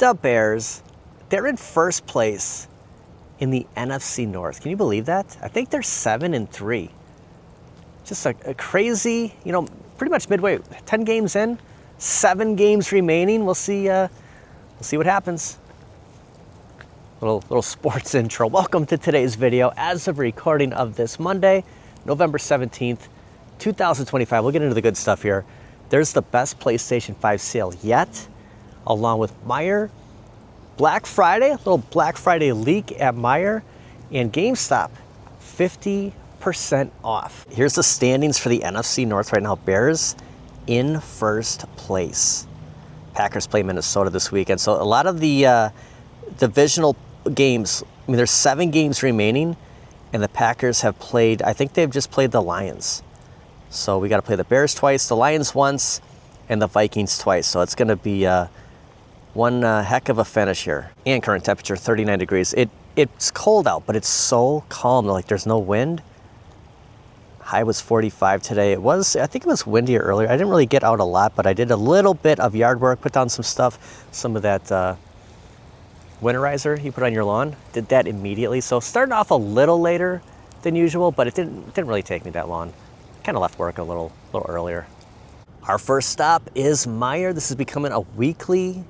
the Bears, they're in first place in the NFC North. Can you believe that? I think they're 7-3. Just a crazy, pretty much midway, 10 games in, 7 games remaining. We'll see what happens. Little sports intro. Welcome to today's video. As of recording of this Monday, November 17th, 2025. We'll get into the good stuff here. There's the best PlayStation 5 sale yet, along with Meijer Black Friday, a little Black Friday leak at Meijer, and GameStop, 50% off. Here's the standings for the NFC North right now. Bears in first place. Packers play Minnesota this weekend. So a lot of the divisional games, there's 7 games remaining, and the Packers have played, I think they've just played the Lions. So we got to play the Bears twice, the Lions once, and the Vikings twice. So it's going to be one heck of a finish here. And current temperature, 39 degrees. It's cold out, but it's so calm. Like, there's no wind. High was 45 today. I think it was windier earlier. I didn't really get out a lot, but I did a little bit of yard work, put down some stuff, some of that winterizer you put on your lawn. Did that immediately. So starting off a little later than usual, but it didn't really take me that long. Kind of left work a little earlier. Our first stop is Meijer. This is becoming a weekly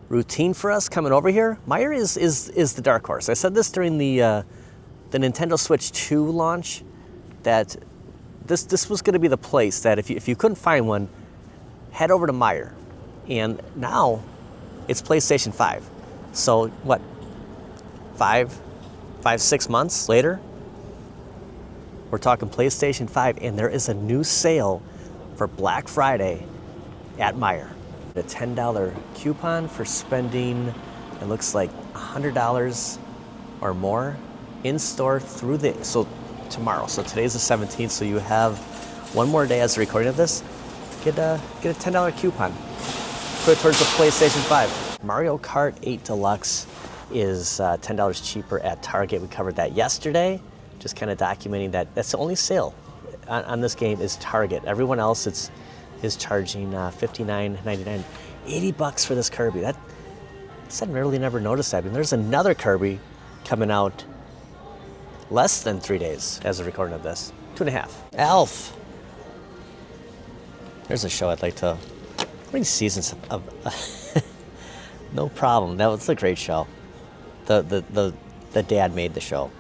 routine for us coming over here. Meijer is the dark horse. I said this during the Nintendo Switch 2 launch, that this was going to be the place that if you couldn't find one, head over to Meijer. And now it's PlayStation 5. So what, 6 months later, we're talking PlayStation 5, and there is a new sale for Black Friday at Meijer. A $10 coupon for spending, it looks like $100 or more in store through tomorrow. So today's the 17th, so you have one more day as the recording of this. Get a $10 coupon. Put it towards the PlayStation 5. Mario Kart 8 Deluxe is $10 cheaper at Target. We covered that yesterday. Just kind of documenting that that's the only sale on this game is Target. Everyone else is charging $59.99, $80 for this Kirby. I really never noticed that. There's another Kirby coming out less than 3 days as of recording of this. 2.5. Elf. There's a show I'd like to. How many seasons of No problem. That was a great show. The dad made the show.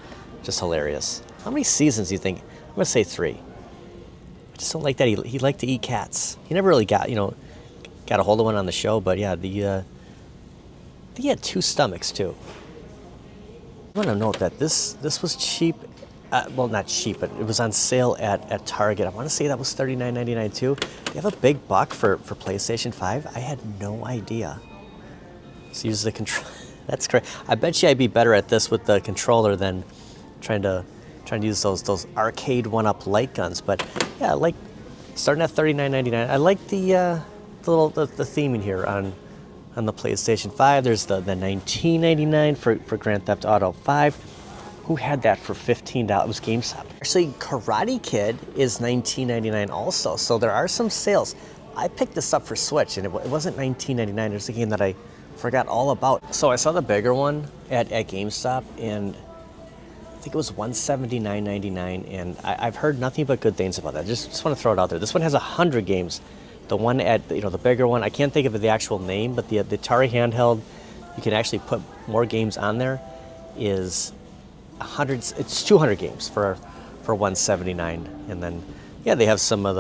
Just hilarious. How many seasons do you think? I'm gonna say 3. I just don't like that he liked to eat cats. He never really got a hold of one on the show, but yeah, he had 2 stomachs too. I want to note that this was cheap. Well, not cheap, but it was on sale at Target. I want to say that was $39.99 too. You have a big buck for PlayStation 5. I had no idea. So use the control. That's great. I bet you I'd be better at this with the controller than trying to use those arcade one-up light guns. But yeah, like starting at $39.99. I like the theming here on the PlayStation 5. There's the $19.99 for Grand Theft Auto 5. Who had that for $15? It was GameStop. Actually, Karate Kid is $19.99 also. So there are some sales. I picked this up for Switch, and it wasn't $19.99. There's a game that I forgot all about. So I saw the bigger one at GameStop, and I think it was $179.99, and I've heard nothing but good things about that. Just want to throw it out there. This one has 100 games. The one at the bigger one, I can't think of the actual name, but the Atari handheld, you can actually put more games on there. Is 100. It's 200 games for $179, and then yeah, they have some of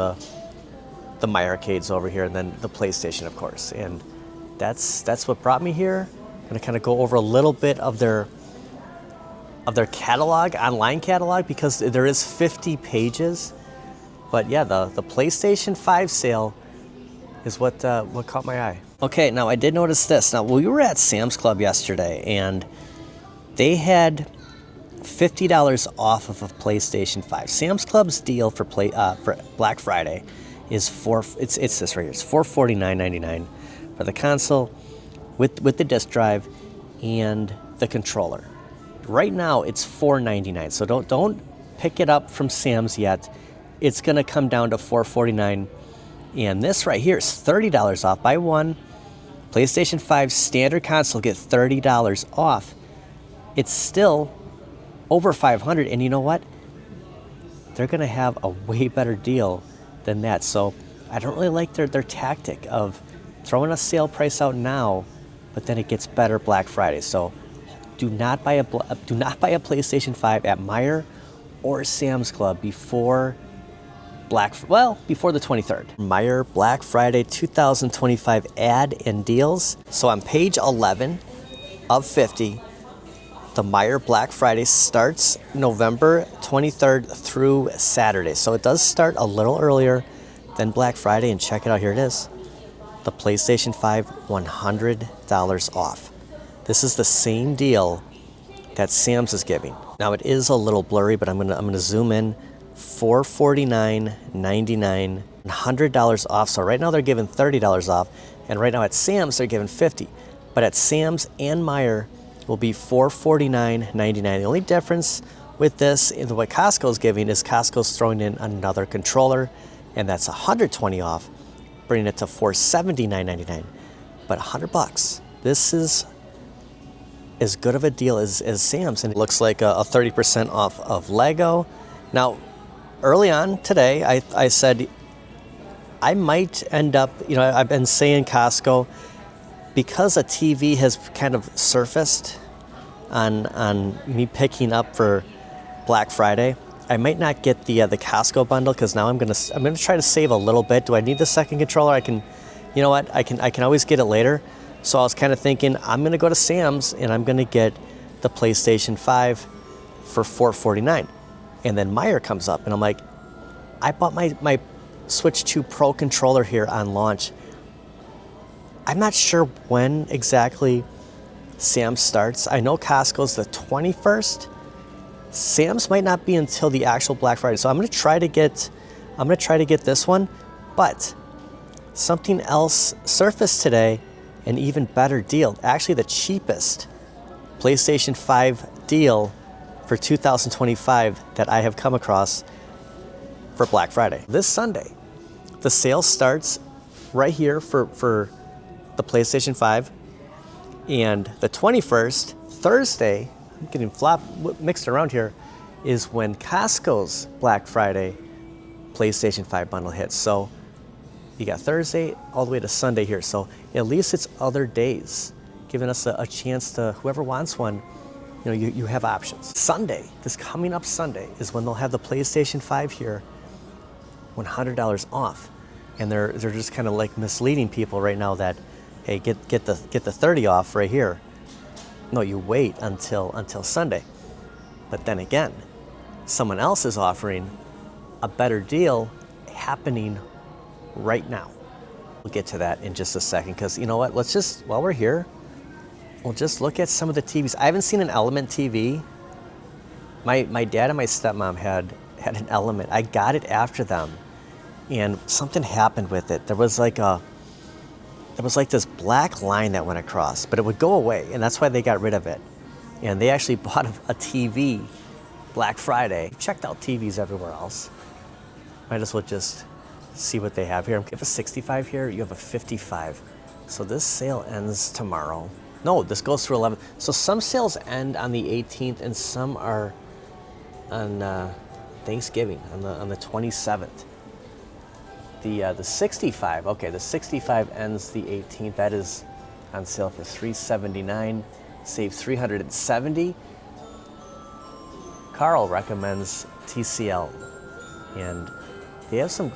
the My Arcades over here, and then the PlayStation, of course, and that's what brought me here. I'm gonna kind of go over a little bit of their catalog, online catalog, because there is 50 pages. But yeah, the PlayStation 5 sale is what caught my eye. Okay, now I did notice this. Now we were at Sam's Club yesterday, and they had $50 off of a PlayStation 5. Sam's Club's deal for Black Friday is it's this right here. It's $449.99 for the console with the disc drive and the controller. Right now it's $499. So don't pick it up from Sam's yet. It's gonna come down to $449. And this right here is $30 off. Buy one, PlayStation 5 standard console get $30 off. It's still over $500, and you know what? They're gonna have a way better deal than that. So I don't really like their tactic of throwing a sale price out now, but then it gets better Black Friday. So do not buy a PlayStation 5 at Meijer or Sam's Club before the 23rd. Meijer Black Friday 2025 ad and deals. So on page 11 of 50, the Meijer Black Friday starts November 23rd through Saturday. So it does start a little earlier than Black Friday, and check it out, here it is. The PlayStation 5, $100 off. This is the same deal that Sam's is giving. Now it is a little blurry, but I'm gonna zoom in. $449.99, $100 off. So right now they're giving $30 off, and right now at Sam's they're giving $50. But at Sam's and Meijer will be $449.99. The only difference with this and what Costco is giving is Costco's throwing in another controller, and that's $120 off, bringing it to $479.99. But $100. This is as good of a deal as Sam's, and it looks like a 30% off of Lego. Now, early on today, I said I might end up, I've been saying Costco, because a TV has kind of surfaced on me picking up for Black Friday. I might not get the Costco bundle, because now I'm gonna try to save a little bit. Do I need the second controller? I can always get it later. So I was kind of thinking I'm gonna go to Sam's and I'm gonna get the PlayStation 5 for $449. And then Meijer comes up, and I'm like, I bought my Switch 2 Pro controller here on launch. I'm not sure when exactly Sam's starts. I know Costco's the 21st. Sam's might not be until the actual Black Friday. So I'm gonna try to get this one, but something else surfaced today, an even better deal. Actually, the cheapest PlayStation 5 deal for 2025 that I have come across for Black Friday. This Sunday, the sale starts right here for the PlayStation 5, and the 21st, Thursday, I'm getting mixed around here, is when Costco's Black Friday PlayStation 5 bundle hits. So you got Thursday all the way to Sunday here. So at least it's other days, giving us a chance to, whoever wants one, you have options. Sunday, this coming up Sunday, is when they'll have the PlayStation 5 here, $100 off. And they're just kind of like misleading people right now that, hey, get the 30 off right here. No, you wait until Sunday. But then again, someone else is offering a better deal happening right now. We'll get to that in just a second, because you know what? Let's just, while we're here, we'll just look at some of the TVs. I haven't seen an Element TV. My dad and my stepmom had an Element. I got it after them, and something happened with it. There was like this black line that went across, but it would go away, and that's why they got rid of it. And they actually bought a TV Black Friday. Checked out TVs everywhere else. Might as well just see what they have here. You have a 65 here, you have a 55. So this sale ends tomorrow. No, this goes through 11. So some sales end on the 18th, and some are on Thanksgiving, on the 27th. The 65, okay, the 65 ends the 18th. That is on sale for $379, save $370. Carl recommends TCL, and they have some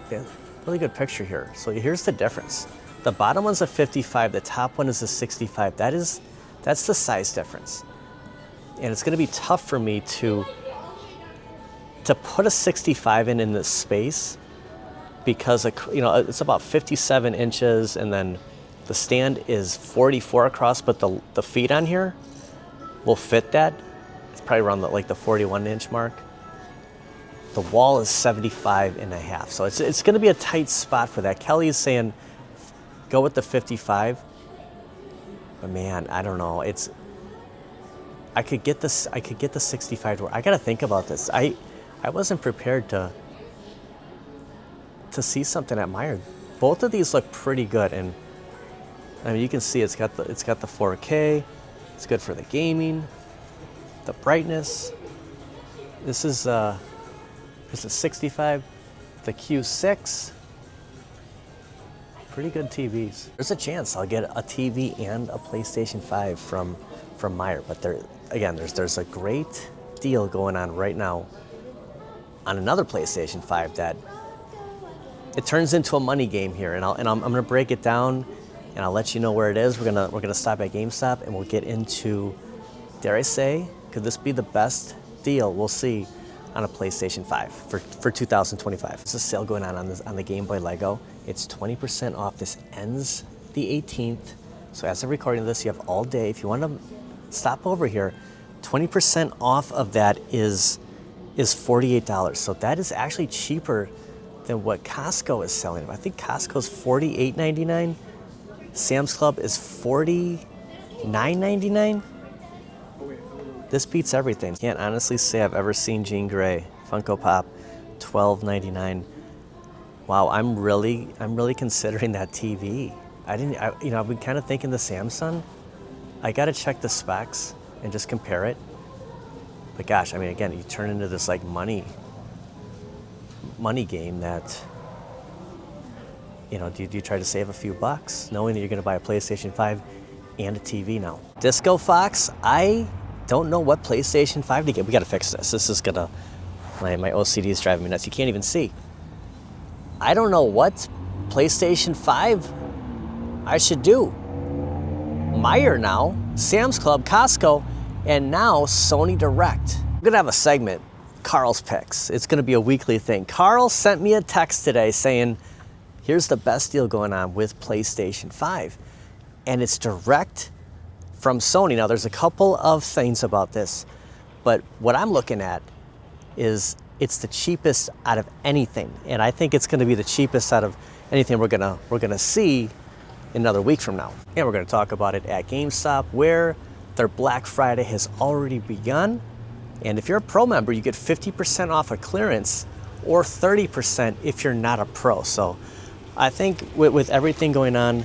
really good picture here. So here's the difference. The bottom one's a 55, the top one is a 65. That's the size difference. And it's gonna be tough for me to put a 65 in this space, because it's about 57 inches, and then the stand is 44 across, but the feet on here will fit that. It's probably around the 41 inch mark. The wall is 75 and a half. So it's gonna be a tight spot for that. Kelly is saying, go with the 55. But man, I don't know. I could get the 65 to work. I gotta think about this. I wasn't prepared to see something at Meijer. Both of these look pretty good, and I mean, you can see it's got the 4K. It's good for the gaming, the brightness. This is 65, the Q6. Pretty good TVs. There's a chance I'll get a TV and a PlayStation 5 from Meijer, but there's a great deal going on right now on another PlayStation 5 that it turns into a money game here, and I'm gonna break it down, and I'll let you know where it is. We're gonna stop at GameStop, and we'll get into, dare I say, could this be the best deal we'll see on a PlayStation 5 for 2025. There's a sale going on the Game Boy Lego. It's 20% off. This ends the 18th. So as I'm recording this, you have all day. If you want to stop over here, 20% off of that is $48. So that is actually cheaper than what Costco is selling. I think Costco's $48.99. Sam's Club is $49.99. This beats everything. Can't honestly say I've ever seen Jean Grey. Funko Pop, $12.99. Wow, I'm really considering that TV. I've been kind of thinking the Samsung. I gotta check the specs and just compare it. But gosh, I mean, again, you turn into this like money game that, do you try to save a few bucks knowing that you're gonna buy a PlayStation 5 and a TV now? Disco Fox, I don't know what PlayStation 5 to get. We gotta fix this. This is gonna, my OCD is driving me nuts. You can't even see. I don't know what PlayStation 5 I should do. Meijer now, Sam's Club, Costco, and now Sony Direct. We're gonna have a segment, Carl's Picks. It's gonna be a weekly thing. Carl sent me a text today saying, here's the best deal going on with PlayStation 5. And it's direct from Sony. Now there's a couple of things about this, but what I'm looking at is it's the cheapest out of anything. And I think it's gonna be the cheapest out of anything we're gonna see another week from now. And we're gonna talk about it at GameStop, where their Black Friday has already begun. And if you're a pro member, you get 50% off a clearance or 30% if you're not a pro. So I think with everything going on,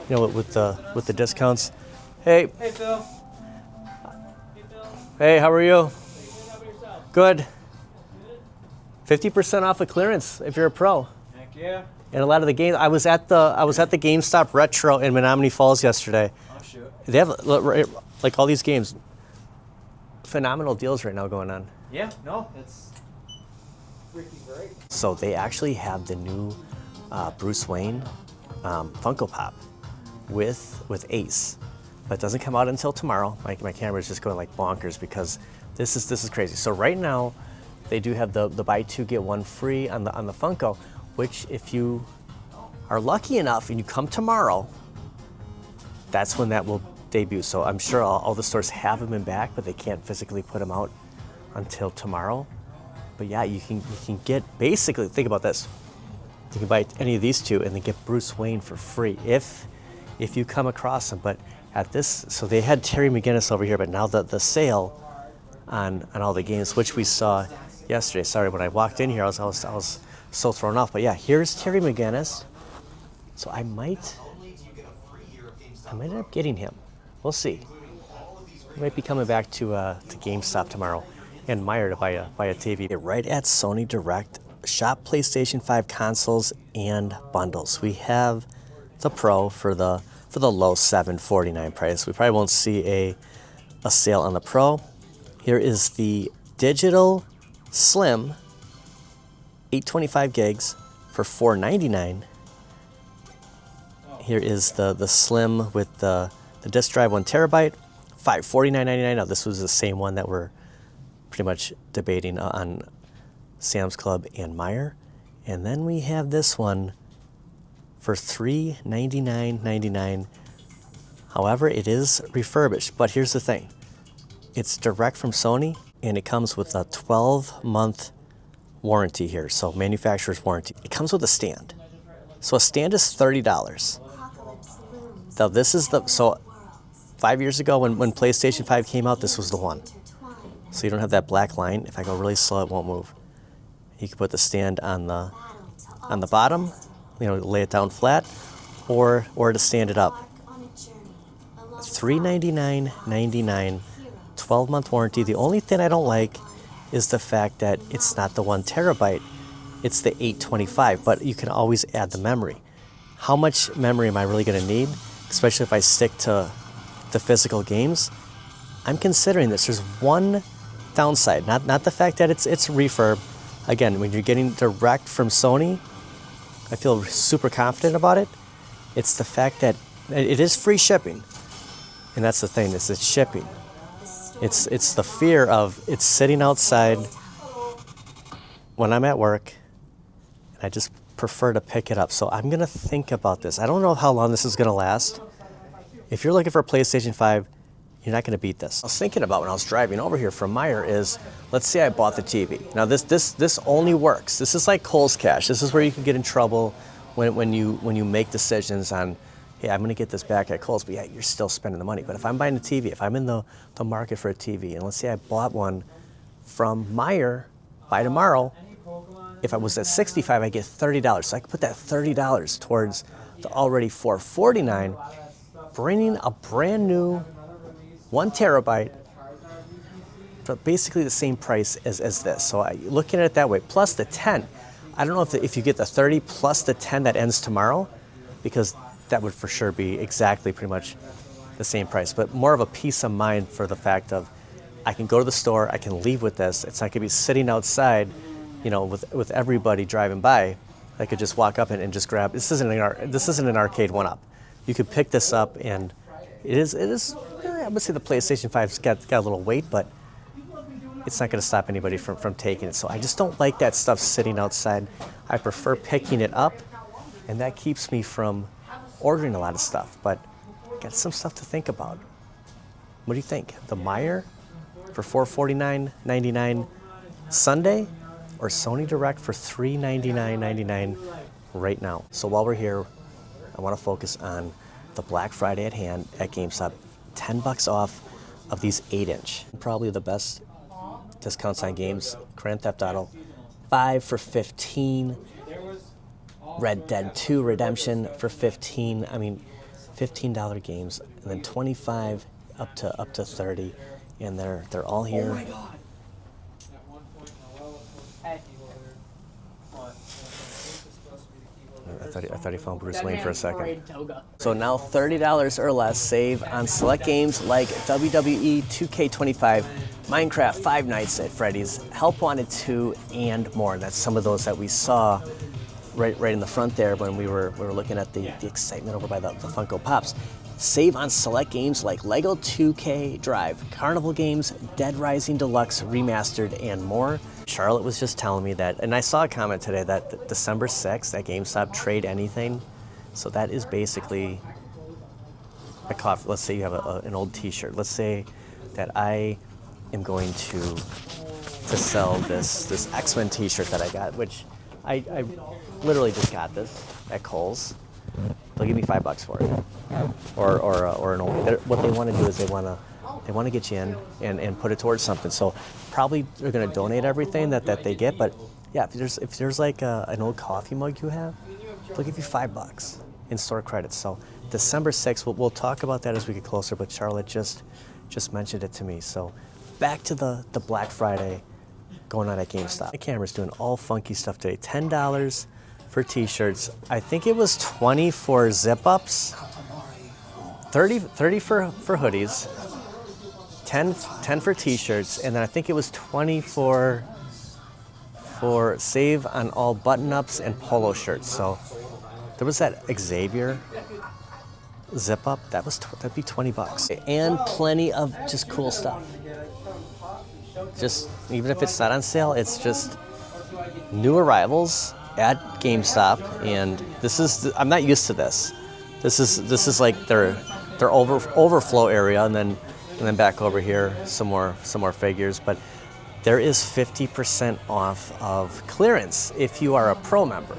with the discounts. Hey. Hey, Phil. Hey, how are you? Good. 50% off a clearance if you're a pro. Heck yeah. And a lot of the games. I was at the GameStop Retro in Menominee Falls yesterday. Oh, shoot. They have like all these games. Phenomenal deals right now going on. Yeah, no, it's freaking great. So they actually have the new Bruce Wayne Funko Pop with Ace, but it doesn't come out until tomorrow. My camera is just going like bonkers because this is crazy. So right now, they do have the buy two get one free on the Funko, which if you are lucky enough and you come tomorrow, that's when that will debut. So I'm sure all the stores have them in back, but they can't physically put them out until tomorrow. But yeah, you can get, basically, think about this. You can buy any of these two and then get Bruce Wayne for free if you come across them. But at this, so they had Terry McGinnis over here, but now the sale on all the games, which we saw yesterday. Sorry, when I walked in here, I was so thrown off. But yeah, here's Terry McGinnis. So I might end up getting him. We'll see. I might be coming back to GameStop tomorrow and Meijer to buy a TV. Right at Sony Direct, shop PlayStation 5 consoles and bundles. We have the Pro for the low $749 price. We probably won't see a sale on the Pro. Here is the digital Slim 825 gigs for $499. Here is the Slim with the disk drive 1 terabyte, $549.99. Now this was the same one that we're pretty much debating on Sam's Club and Meijer. And then we have this one for $399.99. However, it is refurbished, but here's the thing. It's direct from Sony, and it comes with a 12-month warranty here, so manufacturer's warranty. It comes with a stand. So a stand is $30. Now this is so 5 years ago when PlayStation 5 came out, this was the one. So you don't have that black line. If I go really slow, it won't move. You can put the stand on the bottom, lay it down flat, or to stand it up. $399.99, 12-month warranty. The only thing I don't like is the fact that it's not the 1 terabyte, it's the 825, but you can always add the memory. How much memory am I really going to need, especially if I stick to the physical games? I'm considering this. There's one downside, not the fact that it's refurb. Again, when you're getting direct from Sony, I feel super confident about it. It's the fact that it is free shipping, and that's the thing. It's shipping. It's the fear of it's sitting outside when I'm at work, and I just prefer to pick it up. So I'm gonna think about this. I don't know how long this is gonna last. If you're looking for a PlayStation 5, you're not gonna beat this. I was thinking about when I was driving over here from Meijer is, let's say I bought the TV. Now this only works. This is like Kohl's Cash. This is where you can get in trouble when you make decisions on, hey, I'm gonna get this back at Kohl's, but yeah, you're still spending the money. But if I'm buying a TV, if I'm in the market for a TV, and let's say I bought one from Meijer by tomorrow, if I was at 65, I get $30. So I could put that $30 towards the already $449, bringing a brand new 1 terabyte, but basically the same price as this. So looking at it that way, plus the 10. I don't know if you get the 30 plus the 10 that ends tomorrow, because that would for sure be exactly pretty much the same price, but more of a peace of mind for the fact of I can go to the store, I can leave with this. It's not gonna be sitting outside, you know, with everybody driving by. I could just walk up and just grab. This isn't an arcade one-up. You could pick this up, and it is. I would say the PlayStation 5's got a little weight, but it's not going to stop anybody from taking it. So I just don't like that stuff sitting outside. I prefer picking it up, and that keeps me from ordering a lot of stuff. But got some stuff to think about. What do you think? The Meijer for $449.99 Sunday, or Sony Direct for $399.99 right now? So while we're here, I want to focus on the Black Friday at hand at GameStop. $10 off of these 8-inch. Probably the best discounts on games. Grand Theft Auto 5 for $15. Red Dead 2 Redemption for $15. I mean, $15 games, and then 25 up to 30, and they're all here. Oh my God. I thought he found Bruce Wayne for a second. So now $30 or less save on select games like WWE 2K25, Minecraft, Five Nights at Freddy's, Help Wanted 2, and more. And that's some of those that we saw right in the front there when we were looking at the excitement over by the Funko Pops. Save on select games like Lego 2K Drive, Carnival Games, Dead Rising Deluxe Remastered, and more. Charlotte was just telling me that, and I saw a comment today that December 6th at GameStop, trade anything. So that is basically a coffee. Let's say you have an old t-shirt. Let's say that I am going to sell this X-Men t-shirt that I got, which I literally just got this at Kohl's. They'll give me $5 for it, or an old. What they want to do is they want to get you in and put it towards something. So probably they're going to donate everything that they get. But yeah, if there's like an old coffee mug you have, they'll give you $5 in store credits. So December 6th, we'll talk about that as we get closer. But Charlotte just mentioned it to me. So back to the Black Friday going on at GameStop. My camera's doing all funky stuff today. $10 for t-shirts. I think it was 20 for zip-ups, 30 for hoodies, 10 for t-shirts, and then I think it was 20 for save on all button-ups and polo shirts. So there was that Xavier zip-up. That'd be $20. And plenty of just cool stuff. Just, even if it's not on sale, it's just new arrivals at GameStop, and I'm not used to this. This is like their overflow area, and then back over here some more figures. But there is 50% off of clearance if you are a pro member.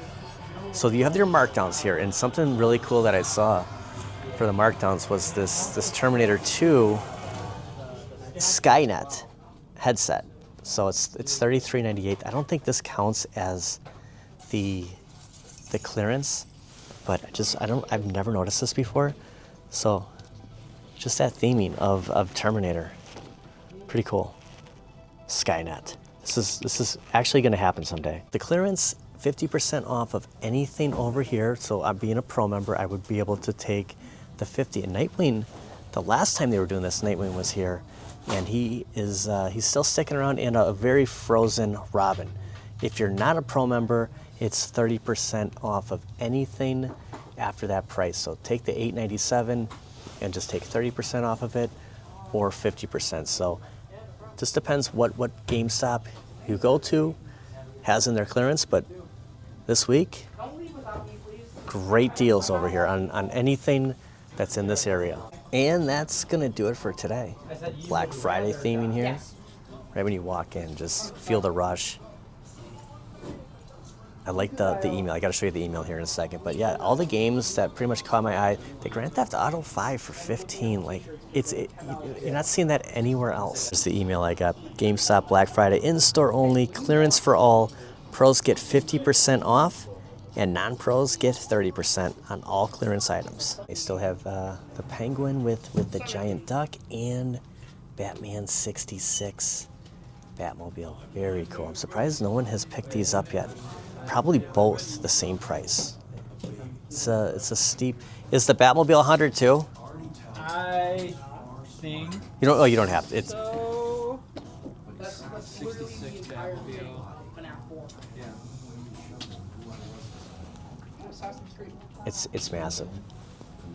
So you have your markdowns here, and something really cool that I saw for the markdowns was this Terminator 2 Skynet headset. So it's $33.98. I don't think this counts as the clearance, but I've never noticed this before. So Just that theming of Terminator. Pretty cool. Skynet. This is actually going to happen someday. The clearance, 50% off of anything over here. So being a pro member, I would be able to take the 50. And Nightwing, the last time they were doing this, Nightwing was here, and he's still sticking around, and a very frozen Robin. If you're not a pro member, it's 30% off of anything after that price. So take the $8.97 and just take 30% off of it, or 50%. So just depends what GameStop you go to has in their clearance, but this week, great deals over here on anything that's in this area. And that's gonna do it for today. Black Friday theming here. Right when you walk in, just feel the rush. I like the email. I gotta show you the email here in a second. But yeah, all the games that pretty much caught my eye. The Grand Theft Auto 5 for 15. Like, you're not seeing that anywhere else. Here's the email I got. GameStop Black Friday, in-store only, clearance for all. Pros get 50% off, and non-pros get 30% on all clearance items. They still have the Penguin with the giant duck and Batman 66 Batmobile. Very cool. I'm surprised no one has picked these up yet. Probably both the same price. It's a steep. Is the Batmobile 100 too? I think. You don't. Oh, you don't have to. It's. So, that's 66 Batmobile. Yeah. It's massive.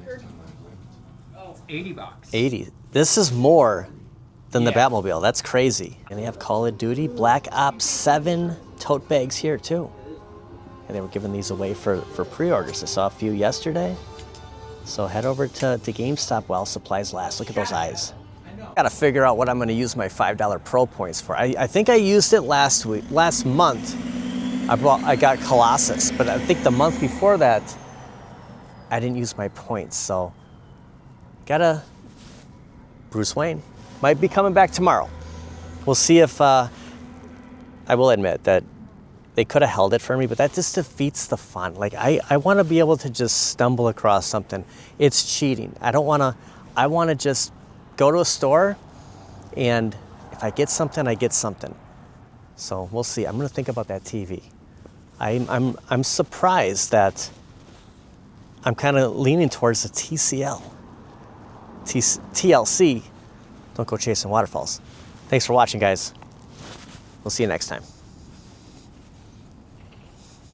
It's 80 bucks. 80. This is more than the Batmobile. That's crazy. And they have Call of Duty Black Ops 7 tote bags here too. And they were giving these away for pre-orders. I saw a few yesterday. So head over to GameStop while supplies last. Look at those eyes. Gotta figure out what I'm gonna use my $5 Pro points for. I think I used it last month. I got Colossus, but I think the month before that, I didn't use my points. So Bruce Wayne might be coming back tomorrow. We'll see if, I will admit that they could have held it for me, but that just defeats the fun. Like, I want to be able to just stumble across something. It's cheating. I want to just go to a store, and if I get something, I get something. So we'll see. I'm going to think about that TV. I'm surprised that I'm kind of leaning towards the TCL. TLC, don't go chasing waterfalls. Thanks for watching, guys. We'll see you next time.